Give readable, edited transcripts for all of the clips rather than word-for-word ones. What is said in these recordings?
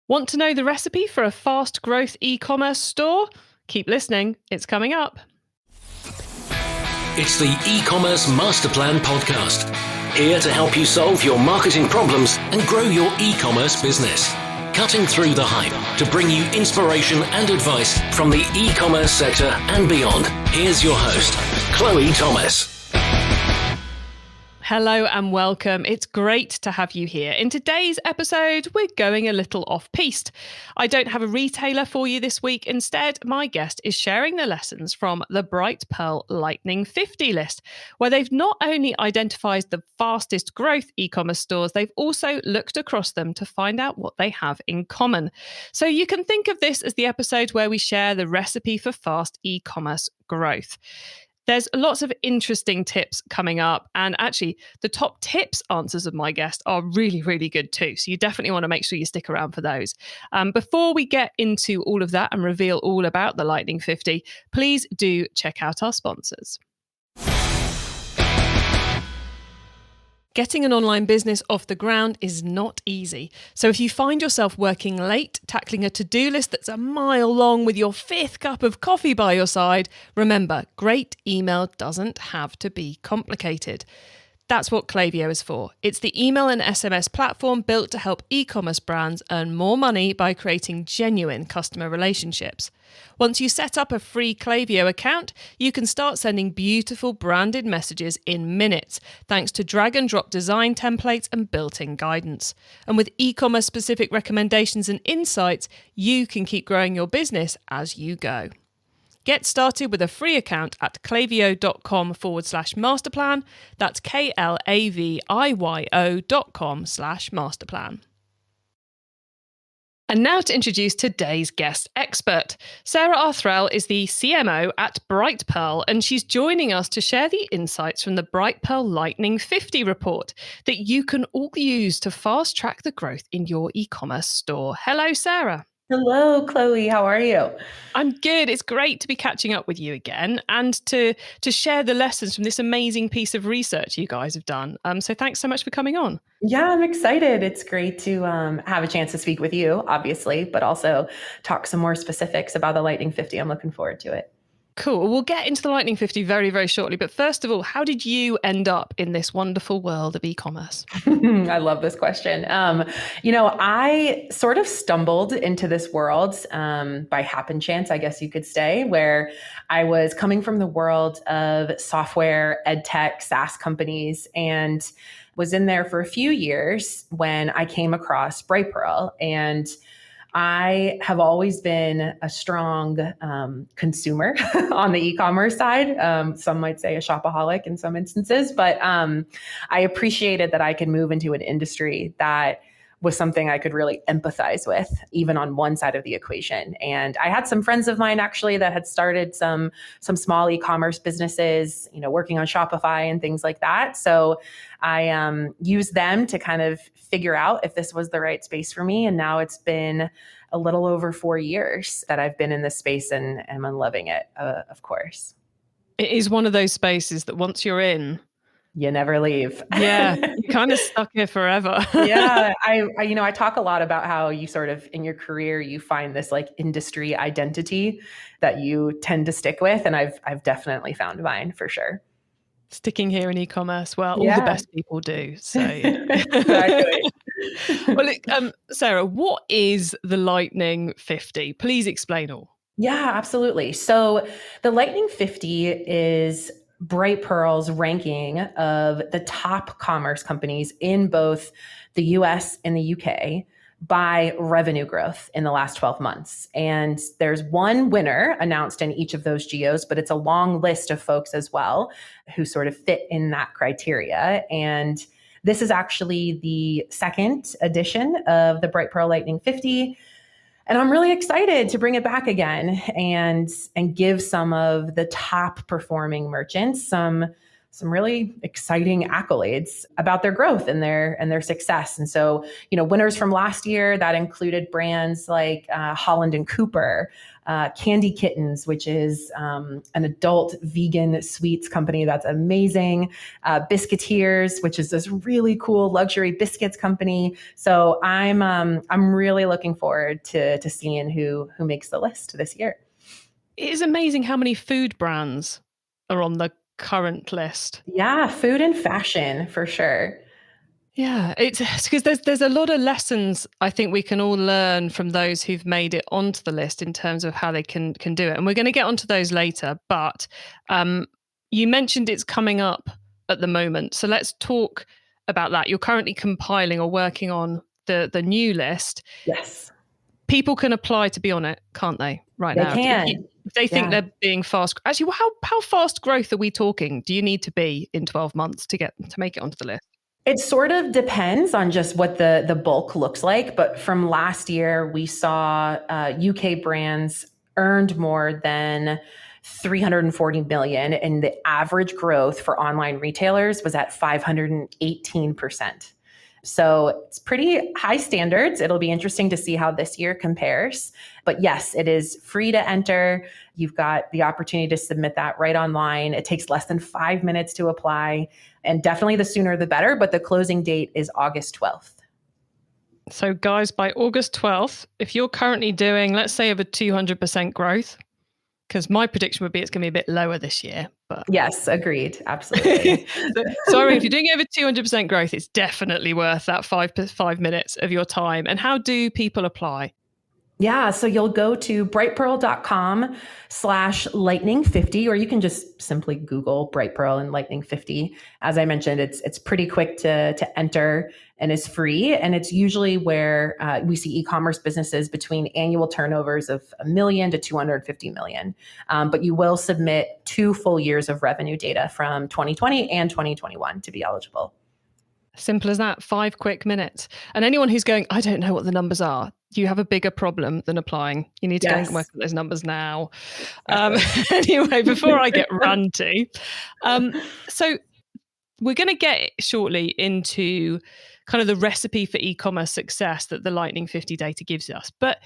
Want to know the recipe for a fast growth e-commerce store? Keep listening, it's coming up. It's the eCommerce Master Plan podcast. Here to help you solve your marketing problems and grow your e-commerce business. Cutting through the hype to bring you inspiration and advice from the e-commerce sector and beyond. Here's your host, Chloe Thomas. Hello and welcome. It's great to have you here. In today's episode, we're going a little off-piste. I don't have a retailer for you this week. Instead, my guest is sharing the lessons from the Brightpearl Lightning 50 list, where they've not only identified the fastest growth e-commerce stores, they've also looked across them to find out what they have in common. So you can think of this as the episode where we share the recipe for fast e-commerce growth. There's lots of interesting tips coming up. And actually, the top tips answers of my guest are really, really good too. So you definitely want to make sure you stick around for those. Before we get into all of that and reveal all about the Lightning 50, please do check out our sponsors. Getting an online business off the ground is not easy. So if you find yourself working late, tackling a to-do list that's a mile long with your fifth cup of coffee by your side, remember, great email doesn't have to be complicated. That's what Klaviyo is for. It's the email and SMS platform built to help e-commerce brands earn more money by creating genuine customer relationships. Once you set up a free Klaviyo account, you can start sending beautiful branded messages in minutes, thanks to drag and drop design templates and built-in guidance. And with e-commerce specific recommendations and insights, you can keep growing your business as you go. Get started with a free account at klaviyo.com/masterplan. That's KLAVIYO.com/masterplan. And now to introduce today's guest expert. Sara Arthrell is the CMO at Brightpearl, and she's joining us to share the insights from the Brightpearl Lightning 50 report that you can all use to fast track the growth in your e-commerce store. Hello, Sara. Hello, Chloe. How are you? I'm good. It's great to be catching up with you again and to share the lessons from this amazing piece of research you guys have done. So thanks so much for coming on. Yeah, I'm excited. It's great to have a chance to speak with you, obviously, but also talk some more specifics about the Lightning 50. I'm looking forward to it. Cool. We'll get into the Lightning 50 very, very shortly. But first of all, how did you end up in this wonderful world of e-commerce? I love this question. I sort of stumbled into this world by happen chance, I guess you could say, where I was coming from the world of software, ed tech, SaaS companies, and was in there for a few years when I came across Brightpearl. And I have always been a strong consumer on the e-commerce side. Some might say a shopaholic in some instances, but I appreciated that I could move into an industry that was something I could really empathize with, even on one side of the equation. And I had some friends of mine actually that had started some small e-commerce businesses, working on Shopify and things like that. So I used them to kind of figure out if this was the right space for me. And now it's been a little over 4 years that I've been in this space and I'm loving it, of course. It is one of those spaces that once you're in, you never leave. Yeah, you're kind of stuck here forever. Yeah, I talk a lot about how you sort of in your career you find this like industry identity that you tend to stick with, and I've definitely found mine for sure. Sticking here in e-commerce, well, all the best people do. So, Exactly. Well, Sara, what is the Lightning 50? Please explain all. Yeah, absolutely. So the Lightning 50 is Brightpearl's ranking of the top commerce companies in both the US and the UK by revenue growth in the last 12 months. And there's one winner announced in each of those geos, but it's a long list of folks as well who sort of fit in that criteria. And this is actually the second edition of the Brightpearl Lightning 50. And I'm really excited to bring it back again and give some of the top performing merchants some some really exciting accolades about their growth and their success. And so, winners from last year, that included brands like Holland and Cooper, Candy Kittens, which is an adult vegan sweets company that's amazing, Biscuiteers, which is this really cool luxury biscuits company. So I'm really looking forward to seeing who makes the list this year. It is amazing how many food brands are on the current list. Yeah, food and fashion for sure. Yeah, it's because there's a lot of lessons I think we can all learn from those who've made it onto the list in terms of how they can do it. And we're going to get onto those later. But you mentioned it's coming up at the moment. So let's talk about that. You're currently compiling or working on the new list. Yes. People can apply to be on it, can't they? Right now. They can. If they think they're being fast. Actually, how fast growth are we talking? Do you need to be in 12 months to make it onto the list? It sort of depends on just what the bulk looks like. But from last year, we saw UK brands earned more than 340 million, and the average growth for online retailers was at 518%. So it's pretty high standards. It'll be interesting to see how this year compares. But yes, it is free to enter. You've got the opportunity to submit that right online. It takes less than 5 minutes to apply. And definitely the sooner the better. But the closing date is August 12th. So guys, by August 12th, if you're currently doing, let's say, over 200% growth, because my prediction would be it's going to be a bit lower this year. But yes, agreed. Absolutely. Sorry, if you're doing over 200% growth, it's definitely worth that 5 minutes of your time. And how do people apply? Yeah, so you'll go to brightpearl.com/lightning50, or you can just simply Google Brightpearl and Lightning 50. As I mentioned, it's pretty quick to enter and is free. And it's usually where we see e-commerce businesses between annual turnovers of $1 million to $250 million. But you will submit 2 full years of revenue data from 2020 and 2021 to be eligible. Simple as that, 5 quick minutes. And anyone who's going, I don't know what the numbers are, you have a bigger problem than applying. You need to go and work at those numbers now. Anyway, before I get ranty, so we're going to get shortly into kind of the recipe for e-commerce success that the Lightning 50 data gives us. But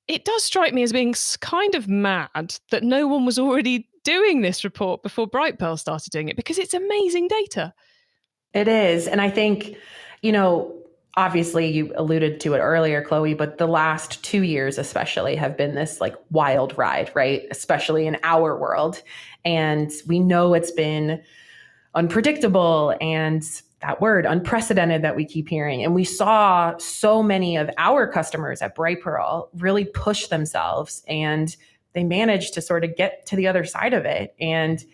it does strike me as being kind of mad that no one was already doing this report before Brightpearl started doing it, because it's amazing data. It is. And I think, obviously you alluded to it earlier, Chloe, but the last 2 years especially have been this like wild ride, right? Especially in our world. And we know it's been unpredictable, and that word unprecedented that we keep hearing. And we saw so many of our customers at Brightpearl really push themselves, and they managed to sort of get to the other side of it. And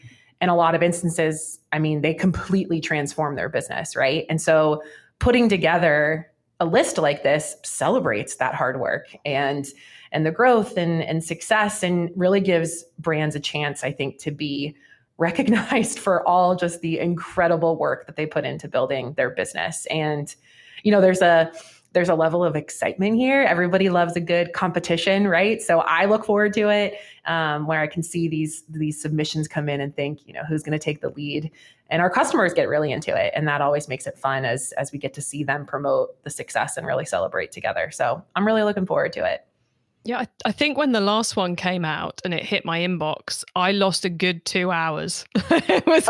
in a lot of instances, I mean, they completely transform their business, right? And so putting together a list like this celebrates that hard work and the growth and success, and really gives brands a chance, I think, to be recognized for all just the incredible work that they put into building their business. And, there's a level of excitement here. Everybody loves a good competition, right? So I look forward to it, where I can see these submissions come in and think, who's going to take the lead. And our customers get really into it. And that always makes it fun as we get to see them promote the success and really celebrate together. So I'm really looking forward to it. Yeah, I think when the last one came out and it hit my inbox, I lost a good 2 hours. It was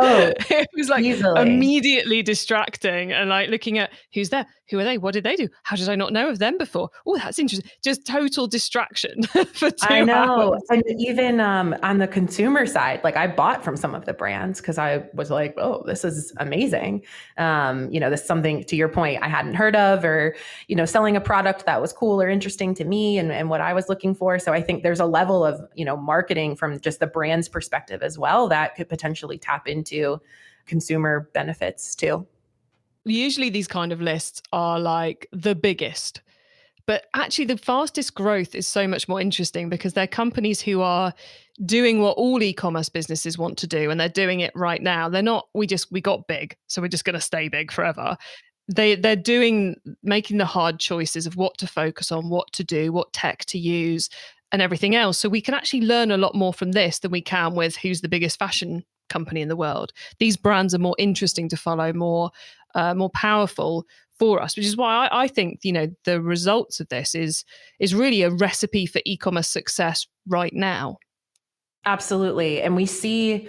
like easily. Immediately distracting, and like looking at who's there, who are they, what did they do, how did I not know of them before? Oh, that's interesting. Just total distraction for 2 I know. hours. And even on the consumer side, like I bought from some of the brands because I was like, oh, this is amazing. This is something, to your point, I hadn't heard of, or, selling a product that was cool or interesting to me and what I was looking for. So I think there's a level of, marketing from just the brand's perspective as well that could potentially tap into consumer benefits too. Usually these kind of lists are like the biggest, but actually the fastest growth is so much more interesting because they're companies who are doing what all e-commerce businesses want to do, and they're doing it right now. They're not, we got big, so we're just going to stay big forever. They're making the hard choices of what to focus on, what to do, what tech to use, and everything else. So we can actually learn a lot more from this than we can with who's the biggest fashion company in the world. These brands are more interesting to follow, more powerful for us, which is why I think, the results of this is really a recipe for e-commerce success right now. Absolutely. And we see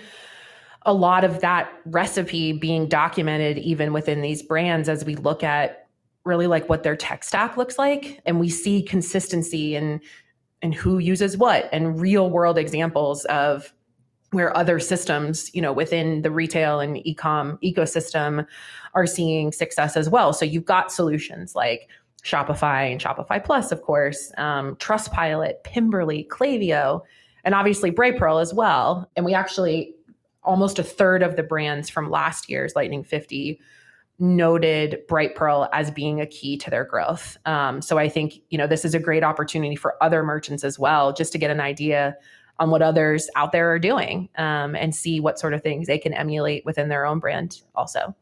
a lot of that recipe being documented even within these brands as we look at really like what their tech stack looks like. And we see consistency in who uses what, and real world examples of where other systems, within the retail and e-com ecosystem are seeing success as well. So you've got solutions like Shopify and Shopify Plus, of course, Trustpilot, Pimberly, Klaviyo, and obviously Brightpearl as well. And we actually, almost a third of the brands from last year's Lightning 50 noted Brightpearl as being a key to their growth. So I think, this is a great opportunity for other merchants as well, just to get an idea on what others out there are doing, and see what sort of things they can emulate within their own brand also.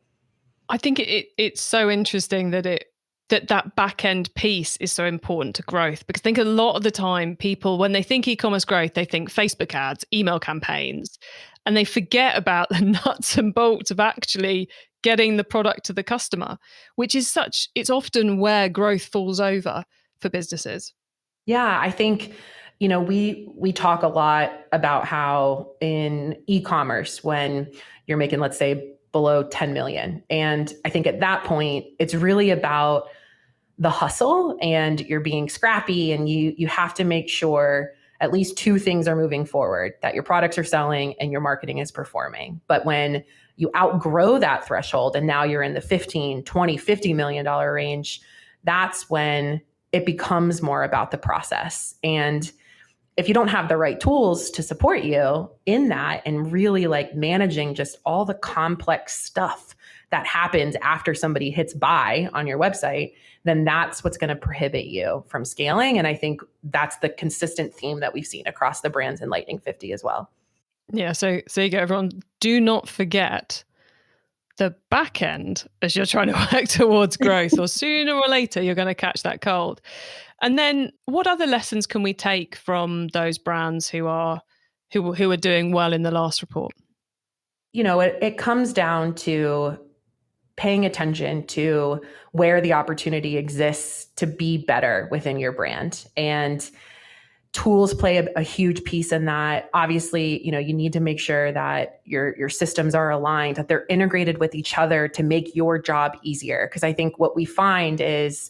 I think it's so interesting that back end piece is so important to growth, because I think a lot of the time people, when they think e-commerce growth, they think Facebook ads, email campaigns, and they forget about the nuts and bolts of actually getting the product to the customer, which is it's often where growth falls over for businesses. Yeah, I think, we talk a lot about how in e-commerce, when you're making, let's say, below 10 million. And I think at that point, it's really about the hustle, and you're being scrappy, and you have to make sure at least two things are moving forward, that your products are selling and your marketing is performing. But when you outgrow that threshold and now you're in the 15, 20, $50 million range, that's when it becomes more about the process. And if you don't have the right tools to support you in that, and really like managing just all the complex stuff that happens after somebody hits buy on your website, then that's what's going to prohibit you from scaling. And I think that's the consistent theme that we've seen across the brands in Lightning 50 as well. Yeah. So you go, everyone, do not forget the back end as you're trying to work towards growth, or sooner or later you're going to catch that cold. And then what other lessons can we take from those brands who are doing well in the last report? It comes down to paying attention to where the opportunity exists to be better within your brand. And tools play a huge piece in that. Obviously, you need to make sure that your systems are aligned, that they're integrated with each other to make your job easier. Because I think what we find is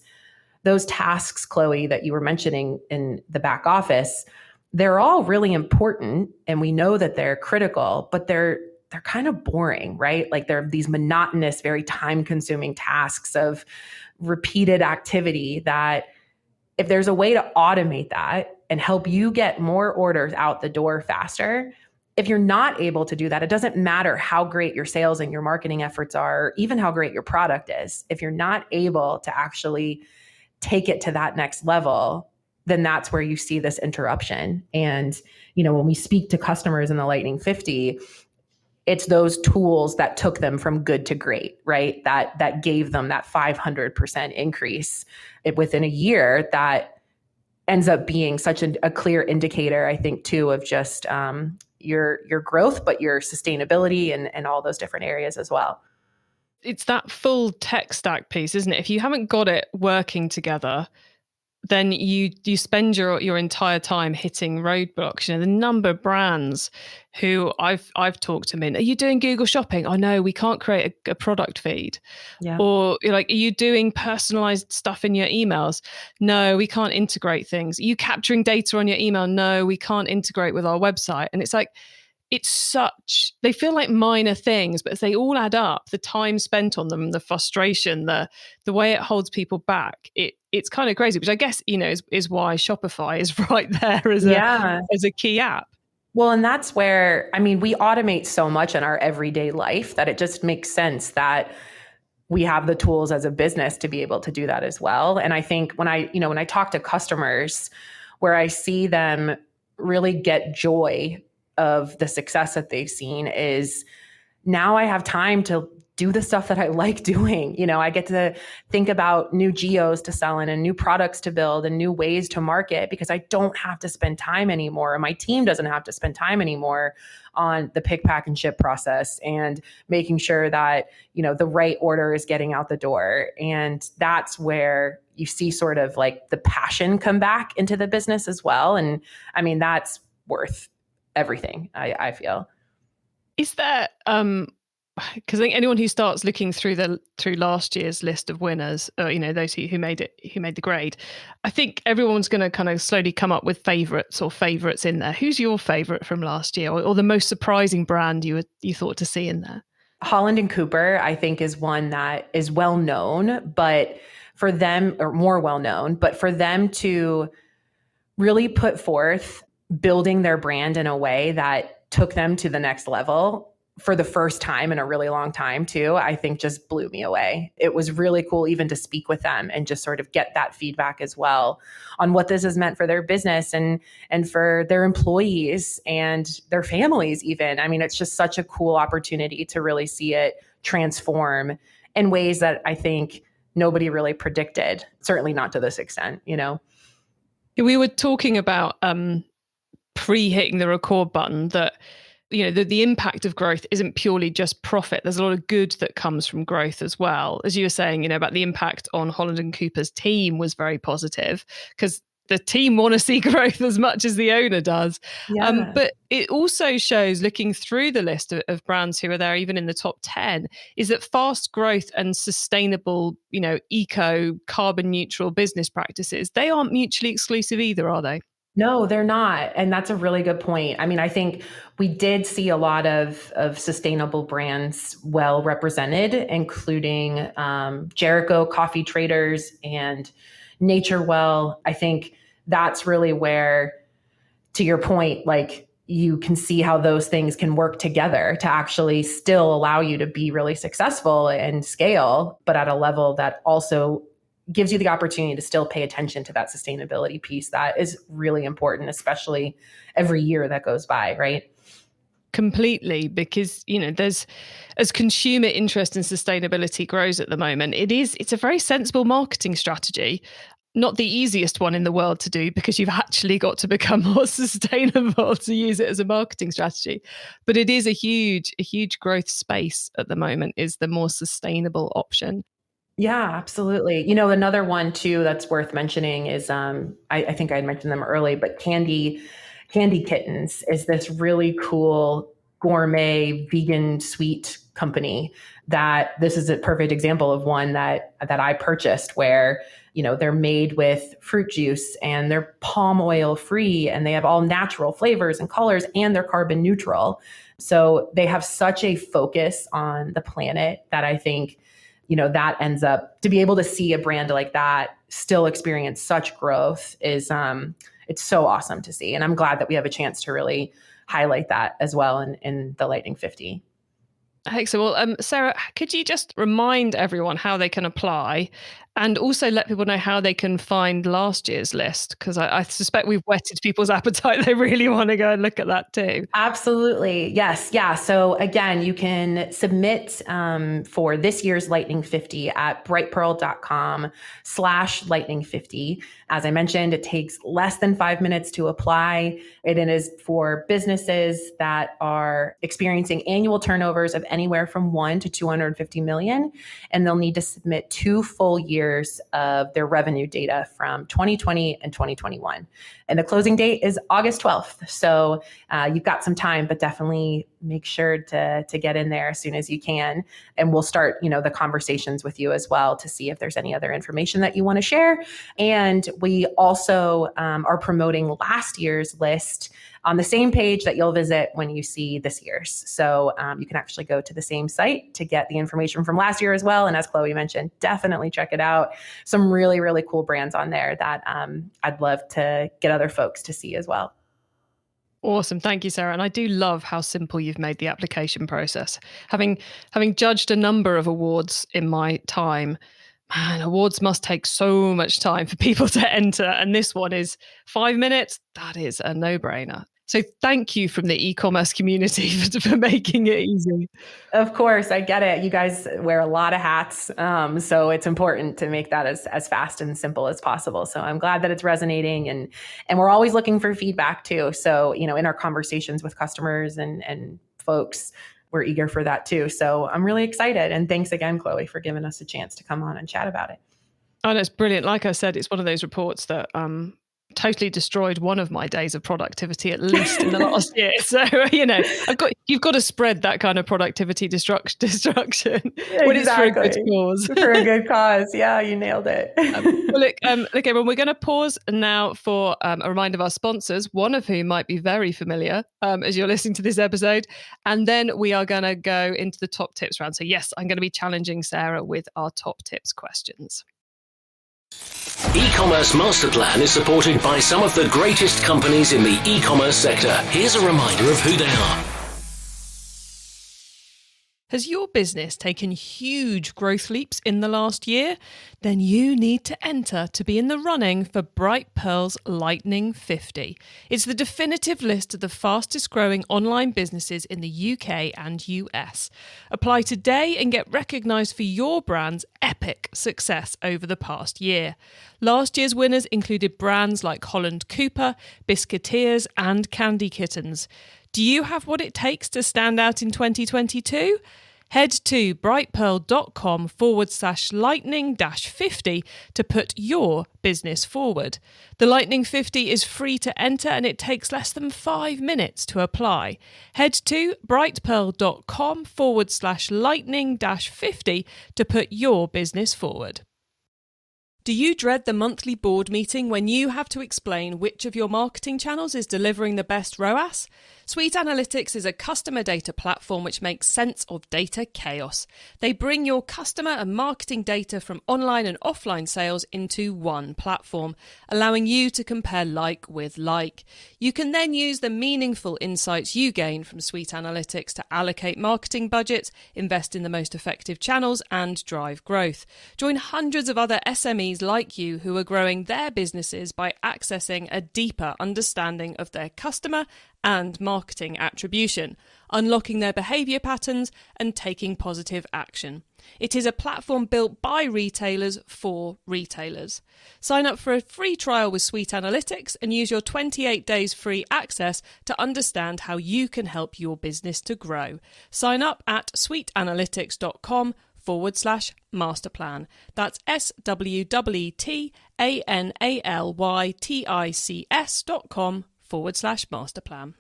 those tasks, Chloe, that you were mentioning in the back office, they're all really important, and we know that they're critical, but they're kind of boring, right? Like they're these monotonous, very time-consuming tasks of repeated activity that if there's a way to automate that and help you get more orders out the door faster, if you're not able to do that, it doesn't matter how great your sales and your marketing efforts are, or even how great your product is. If you're not able to actually take it to that next level, then that's where you see this interruption. And, when we speak to customers in the Lightning 50, it's those tools that took them from good to great, right? That gave them that 500% increase within a year, that ends up being such a clear indicator, I think, too, of just your growth, but your sustainability and all those different areas as well. It's that full tech stack piece, isn't it? If you haven't got it working together, then you spend your entire time hitting roadblocks. The number of brands who I've talked to them, are you doing Google Shopping? Oh no, we can't create a product feed. Yeah. Or are you doing personalized stuff in your emails? No, we can't integrate things. Are you capturing data on your email? No, we can't integrate with our website. And it's like, they feel like minor things, but as they all add up, the time spent on them, the frustration, the way it holds people back, it's kind of crazy, which I guess, is why Shopify is right there as a key app. Well, and that's where, we automate so much in our everyday life that it just makes sense that we have the tools as a business to be able to do that as well. And I think when I talk to customers, where I see them really get joy of the success that they've seen is, now I have time to do the stuff that I like doing. I get to think about new geos to sell in and new products to build and new ways to market because I don't have to spend time anymore. And my team doesn't have to spend time anymore on the pick, pack, and ship process and making sure that, the right order is getting out the door. And that's where you see sort of like the passion come back into the business as well. And I mean, that's worth everything, I feel. Is there, because I think anyone who starts looking through last year's list of winners, those who made the grade, I think everyone's going to kind of slowly come up with favorites in there. Who's your favorite from last year, or the most surprising brand you thought to see in there? Holland & Cooper, I think, is one that is well known, but for them, or more well known, but for them to really put forth building their brand in a way that took them to the next level for the first time in a really long time too, I think just blew me away. It was really cool even to speak with them and just sort of get that feedback as well on what this has meant for their business and for their employees and their families even. I mean, it's just such a cool opportunity to really see it transform in ways that I think nobody really predicted, certainly not to this extent, We were talking about pre-hitting the record button that the impact of growth isn't purely just profit. There's a lot of good that comes from growth as well. As you were saying, about the impact on Holland & Cooper's team was very positive because the team want to see growth as much as the owner does. Yeah. But it also shows, looking through the list of brands who are there, even in the top 10, is that fast growth and sustainable, eco, carbon neutral business practices, they aren't mutually exclusive either, are they? No, they're not. And that's a really good point. I mean, I think we did see a lot of sustainable brands well represented, including Jericho Coffee Traders and Nature Well. I think that's really where, to your point, like you can see how those things can work together to actually still allow you to be really successful and scale, but at a level that also gives you the opportunity to still pay attention to that sustainability piece that is really important, especially every year that goes by, right? Completely, because there's, as consumer interest in sustainability grows at the moment, it's a very sensible marketing strategy. Not the easiest one in the world to do because you've actually got to become more sustainable to use it as a marketing strategy. But it is a huge growth space at the moment, is the more sustainable option. Yeah, absolutely. Another one too that's worth mentioning is I think I mentioned them early, but Candy Kittens is this really cool gourmet vegan sweet company that this is a perfect example of one that I purchased where they're made with fruit juice and they're palm oil free and they have all natural flavors and colors and they're carbon neutral. So they have such a focus on the planet that I think that ends up to be able to see a brand like that still experience such growth is it's so awesome to see. And I'm glad that we have a chance to really highlight that as well in the Lightning 50. Excellent. Well, Sarah, could you just remind everyone how they can apply and also let people know how they can find last year's list? Because I suspect we've whetted people's appetite. They really want to go and look at that too. Absolutely. Yes. Yeah. So again, you can submit for this year's Lightning 50 at brightpearl.com/lightning50. As I mentioned, it takes less than 5 minutes to apply. It is for businesses that are experiencing annual turnovers of anywhere from 1 to 250 million. And they'll need to submit 2 full years of their revenue data from 2020 and 2021. And the closing date is August 12th. So you've got some time, but definitely make sure to get in there as soon as you can. And we'll start, the conversations with you as well to see if there's any other information that you want to share. And we also are promoting last year's list on the same page that you'll visit when you see this year's. So you can actually go to the same site to get the information from last year as well. And as Chloe mentioned, definitely check it out. Some really, really cool brands on there that I'd love to get other folks to see as well. Awesome. Thank you, Sarah. And I do love how simple you've made the application process. Having judged a number of awards in my time, man, awards must take so much time for people to enter. And this one is 5 minutes. That is a no-brainer. So thank you from the e-commerce community for making it easy. Of course, I get it. You guys wear a lot of hats. So it's important to make that as fast and simple as possible. So I'm glad that it's resonating, and we're always looking for feedback too. So, in our conversations with customers and folks, we're eager for that too. So I'm really excited. And thanks again, Chloe, for giving us a chance to come on and chat about it. Oh, that's brilliant. Like I said, it's one of those reports that totally destroyed one of my days of productivity, at least in the last year. So, you've got to spread that kind of productivity destruction when it's for a good cause. For a good cause. Yeah, you nailed it. Look, everyone, we're going to pause now for a reminder of our sponsors, one of whom might be very familiar as you're listening to this episode. And then we are going to go into the top tips round. So yes, I'm going to be challenging Sarah with our top tips questions. E-commerce Master Plan is supported by some of the greatest companies in the e-commerce sector. Here's a reminder of who they are. Has your business taken huge growth leaps in the last year? Then you need to enter to be in the running for Brightpearl's Lightning 50. It's the definitive list of the fastest growing online businesses in the UK and US. Apply today and get recognised for your brand's epic success over the past year. Last year's winners included brands like Holland Cooper, Biscuiteers and Candy Kittens. Do you have what it takes to stand out in 2022? Head to brightpearl.com/lightning-50 to put your business forward. The Lightning 50 is free to enter and it takes less than 5 minutes to apply. Head to brightpearl.com/lightning-50 to put your business forward. Do you dread the monthly board meeting when you have to explain which of your marketing channels is delivering the best ROAS? Suite Analytics is a customer data platform which makes sense of data chaos. They bring your customer and marketing data from online and offline sales into one platform, allowing you to compare like with like. You can then use the meaningful insights you gain from Suite Analytics to allocate marketing budgets, invest in the most effective channels, and drive growth. Join hundreds of other SMEs like you who are growing their businesses by accessing a deeper understanding of their customer and marketing attribution, unlocking their behaviour patterns and taking positive action. It is a platform built by retailers for retailers. Sign up for a free trial with Suite Analytics and use your 28 days free access to understand how you can help your business to grow. Sign up at suiteanalytics.com/masterplan. That's SWEETANALYTICS.com/masterplan.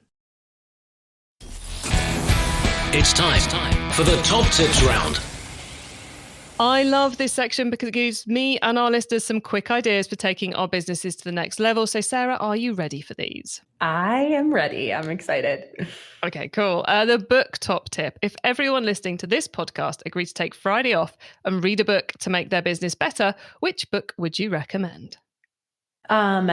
It's time for the top tips round. I love this section because it gives me and our listeners some quick ideas for taking our businesses to the next level. So Sarah, are you ready for these? I am ready. I'm excited. Okay, cool. The book top tip. If everyone listening to this podcast agreed to take Friday off and read a book to make their business better, which book would you recommend? Can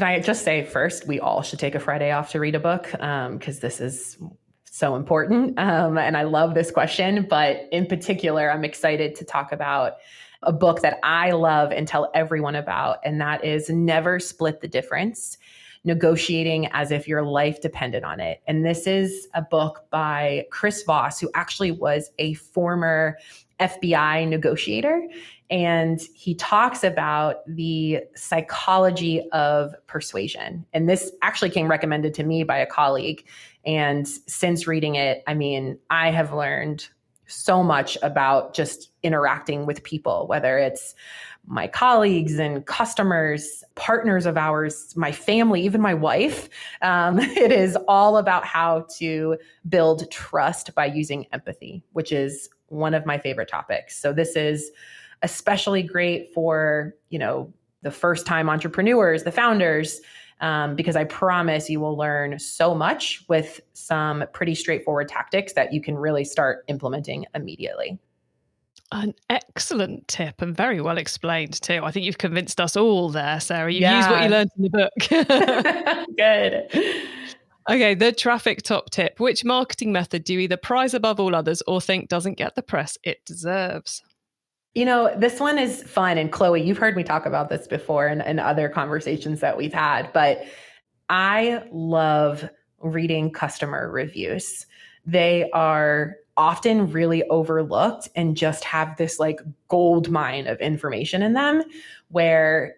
I just say first, we all should take a Friday off to read a book because this is so important. And I love this question, but in particular, I'm excited to talk about a book that I love and tell everyone about, and that is Never Split the Difference: Negotiating as if your life depended on it. And this is a book by Chris Voss, who actually was a former FBI negotiator. And he talks about the psychology of persuasion. And this actually came recommended to me by a colleague. And since reading it, I have learned so much about just interacting with people, whether it's my colleagues and customers, partners of ours, my family, even my wife. It is all about how to build trust by using empathy, which is one of my favorite topics. So this is especially great for, the first-time entrepreneurs, the founders, because I promise you will learn so much with some pretty straightforward tactics that you can really start implementing immediately. An excellent tip and very well explained too. I think you've convinced us all there, Sarah. You've used what you learned in the book. Good. Okay, the traffic top tip. Which marketing method do you either prize above all others or think doesn't get the press it deserves? This one is fun. And Chloe, you've heard me talk about this before in other conversations that we've had, but I love reading customer reviews. They are often really overlooked and just have this like gold mine of information in them, where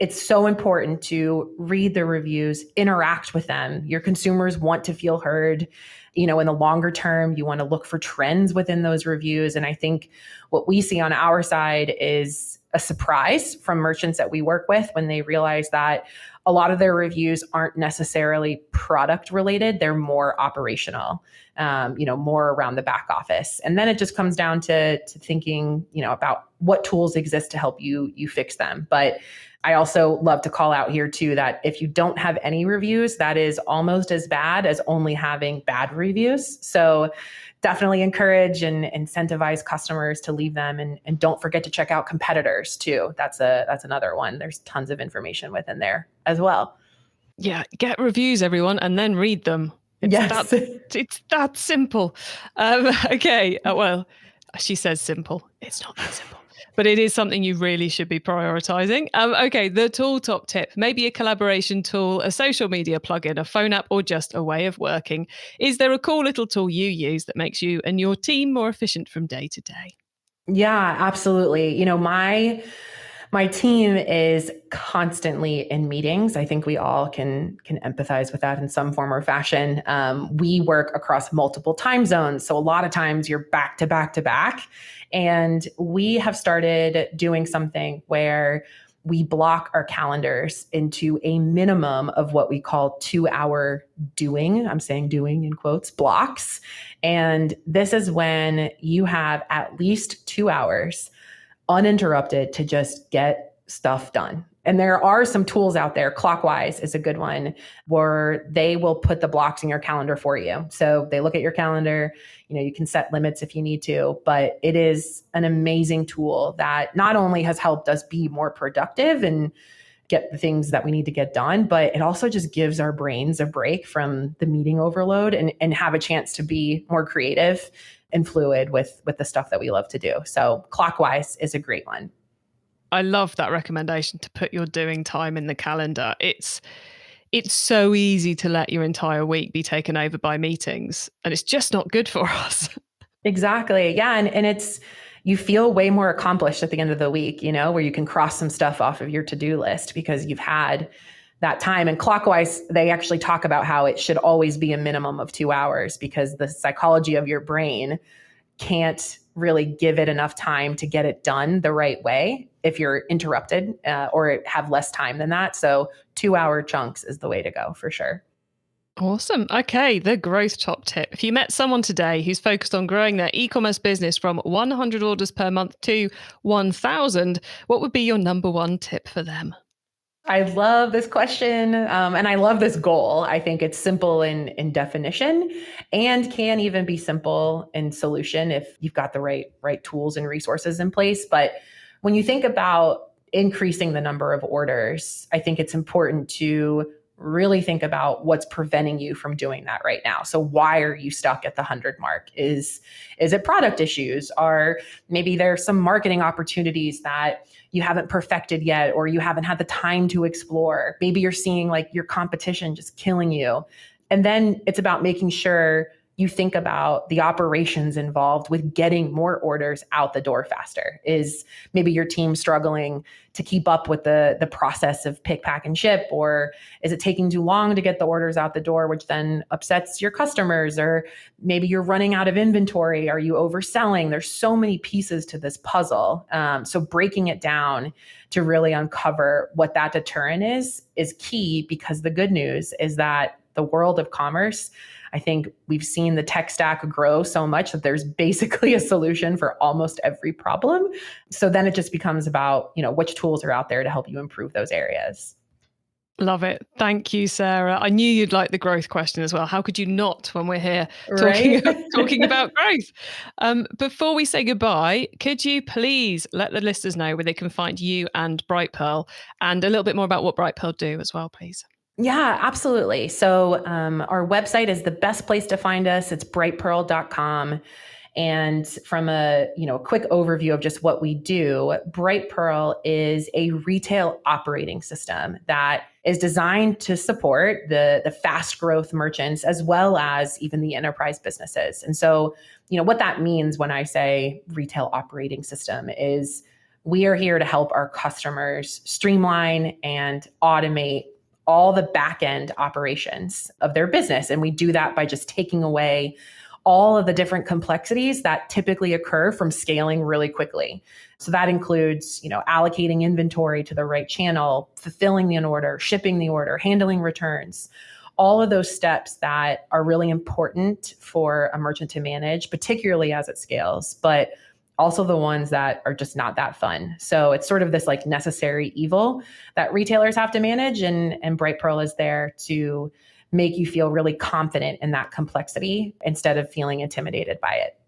it's so important to read the reviews, interact with them. Your consumers want to feel heard. In the longer term, you want to look for trends within those reviews. And I think what we see on our side is a surprise from merchants that we work with when they realize that a lot of their reviews aren't necessarily product related. They're more operational, more around the back office. And then it just comes down to thinking, about what tools exist to help you fix them. But I also love to call out here too, that if you don't have any reviews, that is almost as bad as only having bad reviews. So definitely encourage and incentivize customers to leave them, and don't forget to check out competitors too. That's another one. There's tons of information within there as well. Yeah, get reviews, everyone, and then read them. It's that simple. Okay, well, she says simple. It's not that simple. But it is something you really should be prioritizing. Okay, the tool top tip, maybe a collaboration tool, a social media plugin, a phone app, or just a way of working. Is there a cool little tool you use that makes you and your team more efficient from day to day? Yeah, absolutely. My team is constantly in meetings. I think we all can empathize with that in some form or fashion. We work across multiple time zones. So a lot of times you're back to back to back. And we have started doing something where we block our calendars into a minimum of what we call 2-hour doing. I'm saying doing in quotes, blocks. And this is when you have at least 2 hours uninterrupted to just get stuff done. And there are some tools out there. Clockwise is a good one, where they will put the blocks in your calendar for you. So they look at your calendar, you can set limits if you need to, but it is an amazing tool that not only has helped us be more productive and get the things that we need to get done, but it also just gives our brains a break from the meeting overload and have a chance to be more creative and fluid with the stuff that we love to do. So Clockwise is a great one. I love that recommendation to put your doing time in the calendar. It's so easy to let your entire week be taken over by meetings, and it's just not good for us. Exactly. Yeah. And you feel way more accomplished at the end of the week, where you can cross some stuff off of your to-do list because you've had that time. And Clockwise, they actually talk about how it should always be a minimum of 2 hours, because the psychology of your brain can't really give it enough time to get it done the right way if you're interrupted or have less time than that. So 2-hour chunks is the way to go for sure. Awesome. Okay, the growth top tip. If you met someone today who's focused on growing their e-commerce business from 100 orders per month to 1,000, what would be your number one tip for them? I love this question, and I love this goal. I think it's simple in definition and can even be simple in solution if you've got the right tools and resources in place. But when you think about increasing the number of orders, I think it's important to really think about what's preventing you from doing that right now. So why are you stuck at the 100 mark? Is it product issues? Or maybe there's some marketing opportunities that you haven't perfected yet, or you haven't had the time to explore. Maybe you're seeing like your competition just killing you. And then it's about making sure you think about the operations involved with getting more orders out the door faster. Is maybe your team struggling to keep up with the process of pick, pack, and ship? Or is it taking too long to get the orders out the door, which then upsets your customers? Or maybe you're running out of inventory. Are you overselling? There's so many pieces to this puzzle. So breaking it down to really uncover what that deterrent is key, because the good news is that the world of commerce, I think we've seen the tech stack grow so much that there's basically a solution for almost every problem. So then it just becomes about, which tools are out there to help you improve those areas. Love it. Thank you, Sarah. I knew you'd like the growth question as well. How could you not when we're here talking about growth? Before we say goodbye, could you please let the listeners know where they can find you and Brightpearl, and a little bit more about what Brightpearl do as well, please? Yeah, absolutely. So our website is the best place to find us. It's brightpearl.com. And from a quick overview of just what we do, Brightpearl is a retail operating system that is designed to support the fast growth merchants as well as even the enterprise businesses. And so, what that means when I say retail operating system is we are here to help our customers streamline and automate all the back end operations of their business. And we do that by just taking away all of the different complexities that typically occur from scaling really quickly. So that includes, allocating inventory to the right channel, fulfilling the order, shipping the order, handling returns, all of those steps that are really important for a merchant to manage, particularly as it scales, but also the ones that are just not that fun. So it's sort of this like necessary evil that retailers have to manage, and Brightpearl is there to make you feel really confident in that complexity instead of feeling intimidated by it.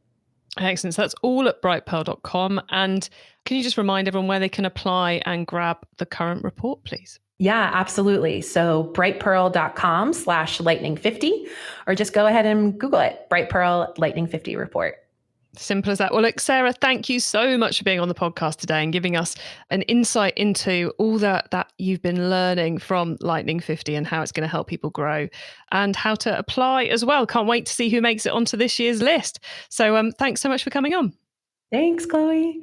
Excellent. So that's all at brightpearl.com. And can you just remind everyone where they can apply and grab the current report, please? Yeah, absolutely. So brightpearl.com/lightning50, or just go ahead and Google it, Brightpearl Lightning 50 report. Simple as that. Well, look, Sarah, thank you so much for being on the podcast today and giving us an insight into all that you've been learning from Lightning 50 and how it's going to help people grow and how to apply as well. Can't wait to see who makes it onto this year's list. So thanks so much for coming on. Thanks, Chloe.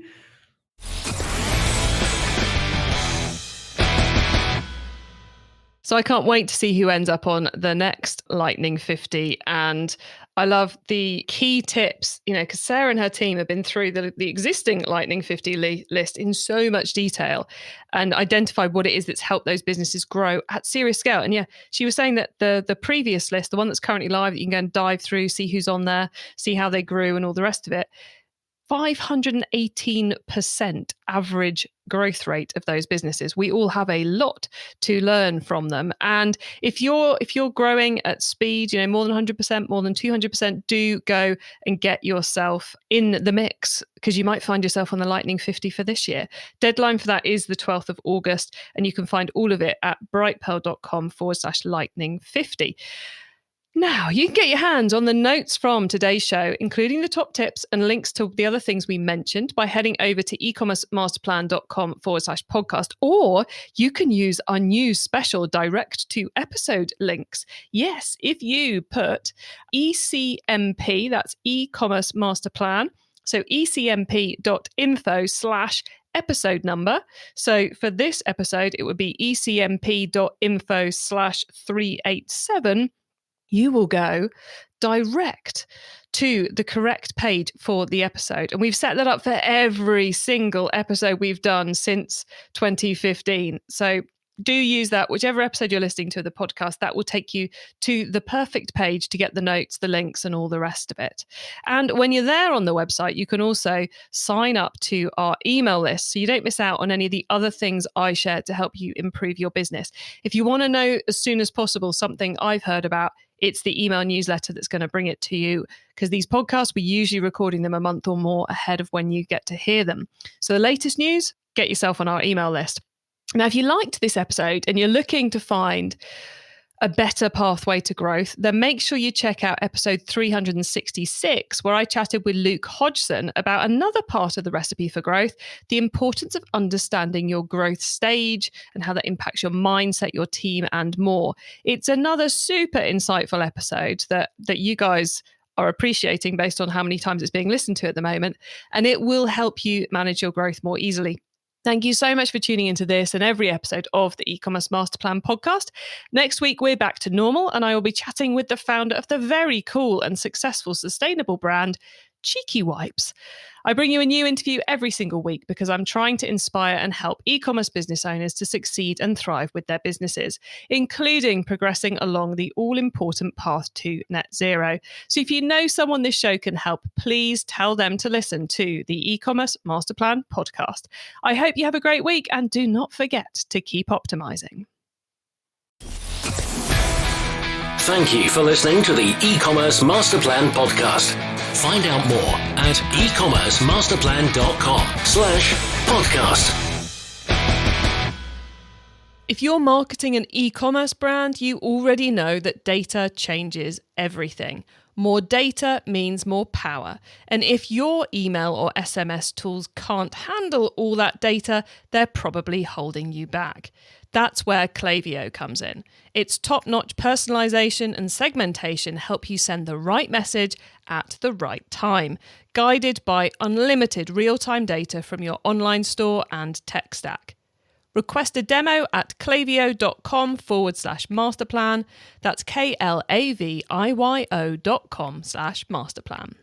So I can't wait to see who ends up on the next Lightning 50. And I love the key tips, because Sarah and her team have been through the existing Lightning 50 list in so much detail and identified what it is that's helped those businesses grow at serious scale. And yeah, she was saying that the previous list, the one that's currently live, that you can go and dive through, see who's on there, see how they grew and all the rest of it, 518% average growth rate of those businesses. We all have a lot to learn from them. And if you're growing at speed, more than 100%, more than 200%, do go and get yourself in the mix, because you might find yourself on the Lightning 50 for this year. Deadline for that is the 12th of August, and you can find all of it at brightpearl.com/lightning50. Now, you can get your hands on the notes from today's show, including the top tips and links to the other things we mentioned, by heading over to ecommercemasterplan.com/podcast, or you can use our new special direct to episode links. Yes, if you put ECMP, that's e-commerce master plan, so ecmp.info/episode number. So for this episode, it would be ecmp.info/387. You will go direct to the correct page for the episode. And we've set that up for every single episode we've done since 2015. So do use that, whichever episode you're listening to the podcast, that will take you to the perfect page to get the notes, the links, and all the rest of it. And when you're there on the website, you can also sign up to our email list so you don't miss out on any of the other things I share to help you improve your business. If you want to know as soon as possible something I've heard about, it's the email newsletter that's going to bring it to you, because these podcasts, we're usually recording them a month or more ahead of when you get to hear them. So the latest news, get yourself on our email list. Now, if you liked this episode and you're looking to find a better pathway to growth, then make sure you check out episode 366, where I chatted with Luke Hodgson about another part of the recipe for growth, the importance of understanding your growth stage and how that impacts your mindset, your team, and more. It's another super insightful episode that you guys are appreciating based on how many times it's being listened to at the moment, and it will help you manage your growth more easily. Thank you so much for tuning into this and every episode of the E-commerce Master Plan podcast. Next week, we're back to normal, and I will be chatting with the founder of the very cool and successful sustainable brand, Cheeky Wipes. I bring you a new interview every single week because I'm trying to inspire and help e-commerce business owners to succeed and thrive with their businesses, including progressing along the all-important path to net zero. So if you know someone this show can help, please tell them to listen to the E-commerce Master Plan podcast. I hope you have a great week, and do not forget to keep optimizing. Thank you for listening to the E-commerce Master Plan podcast. Find out more at ecommercemasterplan.com/podcast. If you're marketing an e-commerce brand, you already know that data changes everything. More data means more power. And if your email or SMS tools can't handle all that data, they're probably holding you back. That's where Klaviyo comes in. Its top-notch personalization and segmentation help you send the right message at the right time, guided by unlimited real-time data from your online store and tech stack. Request a demo at klaviyo.com/masterplan. That's KLAVIYO.com/masterplan.